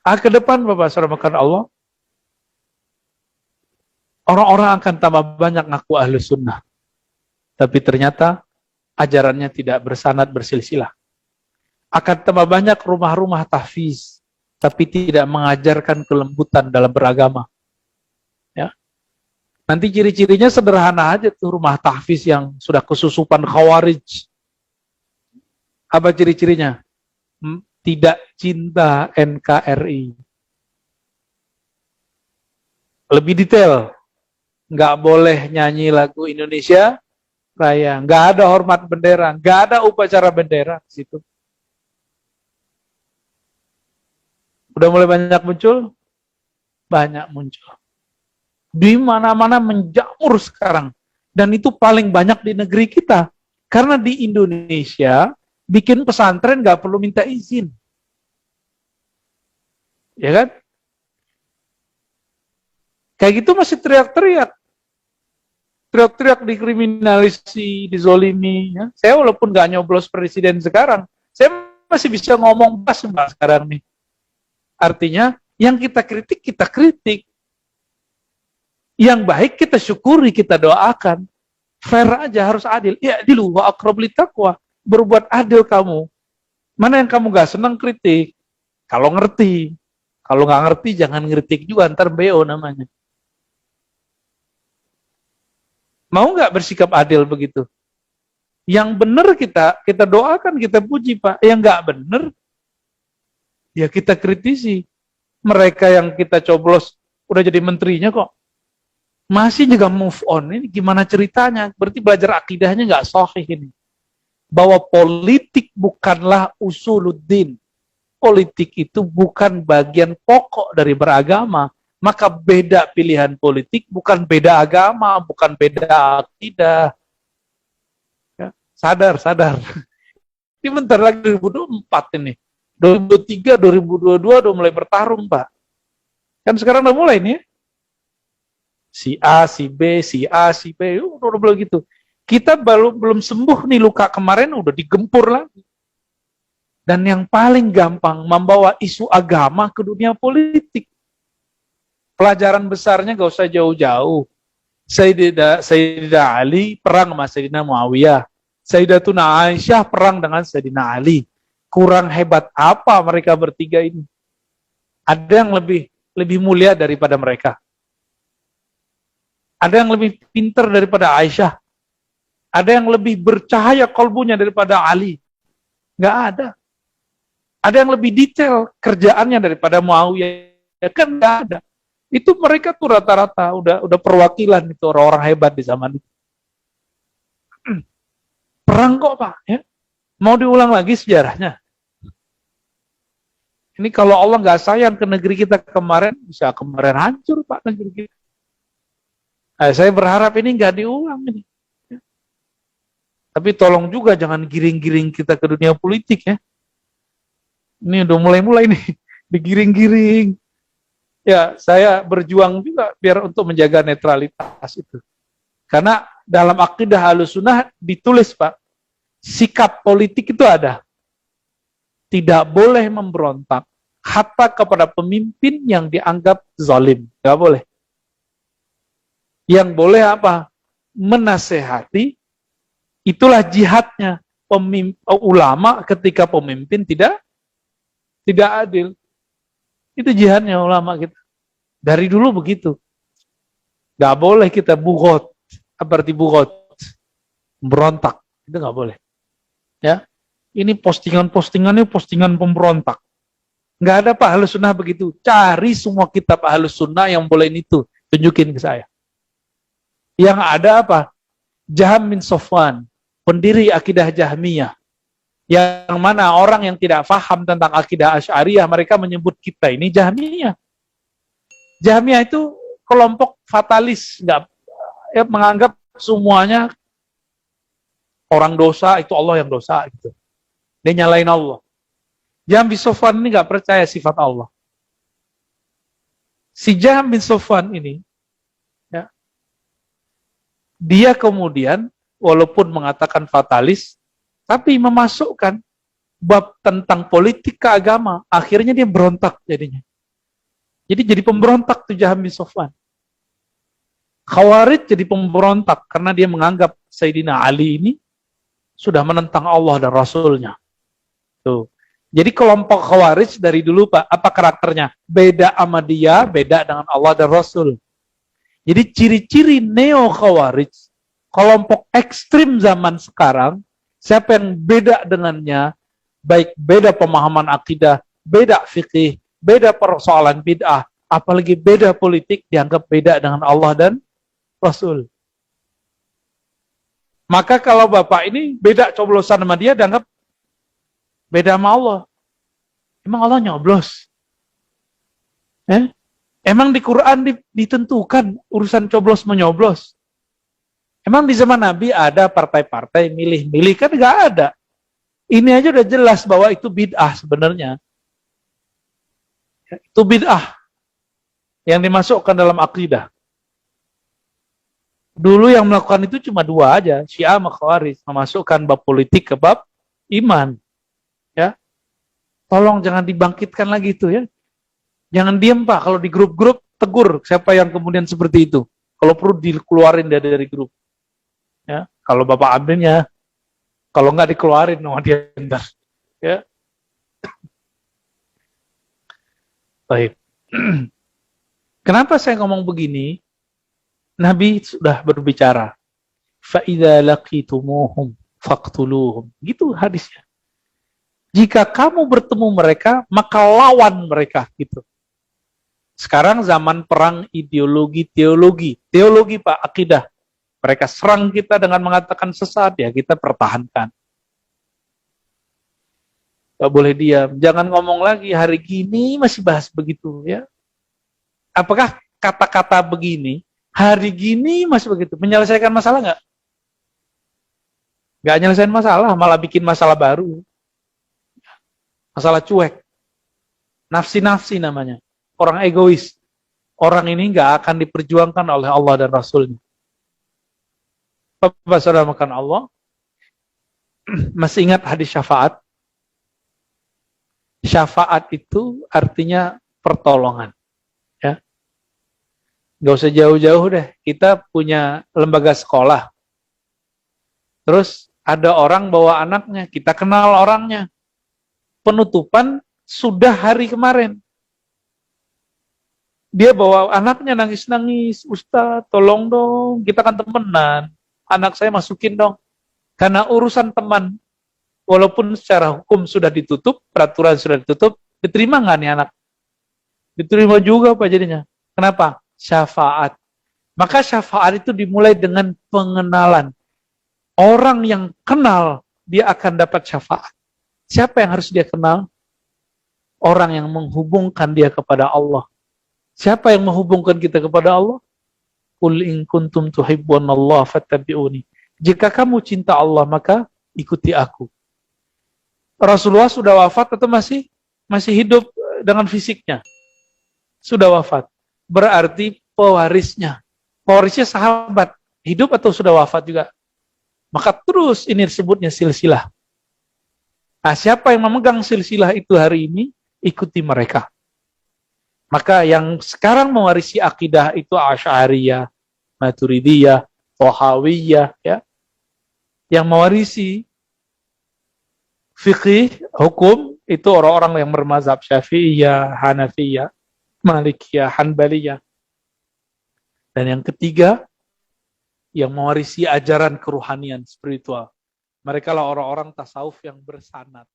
Ke depan Bapak Saudara Allah, orang-orang akan tambah banyak ngaku ahlu sunnah. Tapi ternyata ajarannya tidak bersanad bersilsilah. Akan tambah banyak rumah-rumah tahfiz, tapi tidak mengajarkan kelembutan dalam beragama. Ya. Nanti ciri-cirinya sederhana aja tuh rumah tahfiz yang sudah kesusupan khawarij. Apa ciri-cirinya? Tidak cinta NKRI. Lebih detail, nggak boleh nyanyi lagu Indonesia Raya, nggak ada hormat bendera, nggak ada upacara bendera di situ. Udah mulai banyak muncul? Banyak muncul. Di mana-mana menjamur sekarang. Dan itu paling banyak di negeri kita. Karena di Indonesia, bikin pesantren nggak perlu minta izin. Ya kan? Kayak gitu masih teriak-teriak. Teriak-teriak dikriminalisasi, dizolimi. Ya. Saya walaupun nggak nyoblos presiden sekarang, saya masih bisa ngomong pas Mbak sekarang nih. Artinya, yang kita kritik. Yang baik kita syukuri, kita doakan. Fair aja, harus adil. Ya, adilu wa aqrab litaqwa. Berbuat adil kamu. Mana yang kamu gak senang kritik? Kalau ngerti. Kalau nggak ngerti, jangan ngeritik juga, ntar BO namanya. Mau nggak bersikap adil begitu? Yang benar kita doakan, kita puji Pak. Yang nggak benar, ya kita kritisi. Mereka yang kita coblos udah jadi menterinya kok masih juga move on. Ini gimana ceritanya? Berarti belajar akidahnya nggak sahih ini. Bahwa politik bukanlah usuluddin. Politik itu bukan bagian pokok dari beragama. Maka beda pilihan politik bukan beda agama, bukan beda akidah. Ya, sadar. Ini bentar lagi 2024 ini. 2023, 2022 udah mulai bertarung, Pak. Kan sekarang udah mulai nih. Si A, si B, udah begitu. Kita belum sembuh nih luka kemarin, udah digempur lagi. Dan yang paling gampang membawa isu agama ke dunia politik. Pelajaran besarnya gak usah jauh-jauh. Sayyidah Ali perang sama Sayyidina Muawiyah. Sayyidatuna Aisyah perang dengan Sayyidina Ali. Kurang hebat apa mereka bertiga ini? Ada yang lebih mulia daripada mereka. Ada yang lebih pintar daripada Aisyah. Ada yang lebih bercahaya kalbunya daripada Ali. Nggak ada. Ada yang lebih detail kerjaannya daripada Muawiyah. Ya kan nggak ada. Itu mereka tuh rata-rata udah perwakilan itu orang-orang hebat di zaman itu. Perang kok Pak, ya? Mau diulang lagi sejarahnya. Ini kalau Allah nggak sayang ke negeri kita kemarin, bisa kemarin hancur Pak negeri kita. Nah, saya berharap ini nggak diulang ini. Tapi tolong juga jangan giring-giring kita ke dunia politik ya. Ini udah mulai-mulai nih, digiring-giring. Ya, saya berjuang juga biar untuk menjaga netralitas itu. Karena dalam akidah Ahlussunnah ditulis Pak, sikap politik itu ada. Tidak boleh memberontak hatta kepada pemimpin yang dianggap zalim. Tidak boleh. Yang boleh apa? Menasehati. Itulah jihadnya ulama ketika pemimpin tidak adil. Itu jihadnya ulama kita. Dari dulu begitu. Gak boleh kita bugot. Berarti bugot. Berontak. Itu gak boleh. Ya. Ini postingan-postingannya postingan pemberontak. Gak ada Pak Ahlussunnah begitu. Cari semua kitab Ahlussunnah yang boleh itu. Tunjukin ke saya. Yang ada apa? Jahm bin Safwan. Pendiri akidah Jahmiyah. Yang mana orang yang tidak paham tentang akidah Asy'ariyah, mereka menyebut kita ini Jahmiyah. Jahmiyah itu kelompok fatalis, nggak menganggap semuanya orang dosa itu Allah yang dosa gitu. Dia nyalain Allah. Jahm bin Safwan ini nggak percaya sifat Allah. Si Jahm bin Safwan ini, ya, dia kemudian walaupun mengatakan fatalis, tapi memasukkan bab tentang politik ke agama. Akhirnya dia berontak jadinya. Jadi pemberontak tuh Jaham bin Safwan. Khawarij jadi pemberontak karena dia menganggap Sayyidina Ali ini sudah menentang Allah dan Rasulnya. Tuh. Jadi kelompok Khawarij dari dulu Pak, apa karakternya? Beda sama dia, beda dengan Allah dan Rasul. Jadi ciri-ciri neo Khawarij, kelompok ekstrim zaman sekarang, siapa yang beda dengannya, baik beda pemahaman akidah, beda fikih, beda persoalan bid'ah, apalagi beda politik, dianggap beda dengan Allah dan Rasul. Maka kalau Bapak ini beda coblosan sama dia, dianggap beda sama Allah. Emang Allah nyoblos? Emang di Quran ditentukan urusan coblos menyoblos? Emang di zaman Nabi ada partai-partai milih-milih? Kan nggak ada. Ini aja udah jelas bahwa itu bid'ah sebenarnya. Itu bid'ah yang dimasukkan dalam akidah. Dulu yang melakukan itu cuma dua aja, Syiah sama Khawarij, memasukkan bab politik ke bab iman. Ya. Tolong jangan dibangkitkan lagi itu ya. Jangan diem Pak, kalau di grup-grup tegur siapa yang kemudian seperti itu. Kalau perlu dikeluarin dari grup. Ya, kalau Bapak ambilnya, kalau nggak dikeluarin sama dia bentar. Ya. Baik. Kenapa saya ngomong begini? Nabi sudah berbicara. Fa'idza laqitumuhum faqtuluhum. Gitu hadisnya. Jika kamu bertemu mereka, maka lawan mereka. Gitu. Sekarang zaman perang ideologi, teologi. Teologi Pak, akidah. Mereka serang kita dengan mengatakan sesat, ya kita pertahankan. Gak boleh diam. Jangan ngomong lagi, hari gini masih bahas begitu. Ya. Apakah kata-kata begini, hari gini masih begitu, menyelesaikan masalah nggak? Nggak nyelesain masalah, malah bikin masalah baru. Masalah cuek. Nafsi-nafsi namanya. Orang egois. Orang ini nggak akan diperjuangkan oleh Allah dan Rasulnya. Bapak saudara makan Allah, masih ingat hadis syafaat? Syafaat itu artinya pertolongan. Ya. Nggak usah jauh-jauh deh. Kita punya lembaga sekolah. Terus ada orang bawa anaknya, kita kenal orangnya. Penutupan sudah hari kemarin. Dia bawa anaknya nangis-nangis, Ustaz tolong dong, kita kan temenan. Anak saya masukin dong. Karena urusan teman, walaupun secara hukum sudah ditutup, peraturan sudah ditutup, diterima nggak nih anak? Diterima juga Pak jadinya. Kenapa? Syafaat. Maka syafaat itu dimulai dengan pengenalan. Orang yang kenal, dia akan dapat syafaat. Siapa yang harus dia kenal? Orang yang menghubungkan dia kepada Allah. Siapa yang menghubungkan kita kepada Allah? Qul in kuntum tuhibbunallaha fattabi'uni. Jika kamu cinta Allah, maka ikuti aku. Rasulullah sudah wafat atau masih hidup dengan fisiknya? Sudah wafat. Berarti pewarisnya. Pewarisnya sahabat. Hidup atau sudah wafat juga? Maka terus ini disebutnya silsilah. Nah, siapa yang memegang silsilah itu hari ini, ikuti mereka. Maka yang sekarang mewarisi akidah itu Asy'ariyah, Maturidiyah, Thahawiyah, ya. Yang mewarisi fikih, hukum, itu orang-orang yang bermazhab Syafi'iyah, Hanafiyah, Malikiyah, Hanbaliyah. Dan yang ketiga, yang mewarisi ajaran keruhanian spiritual. Mereka lah orang-orang tasawuf yang bersanad.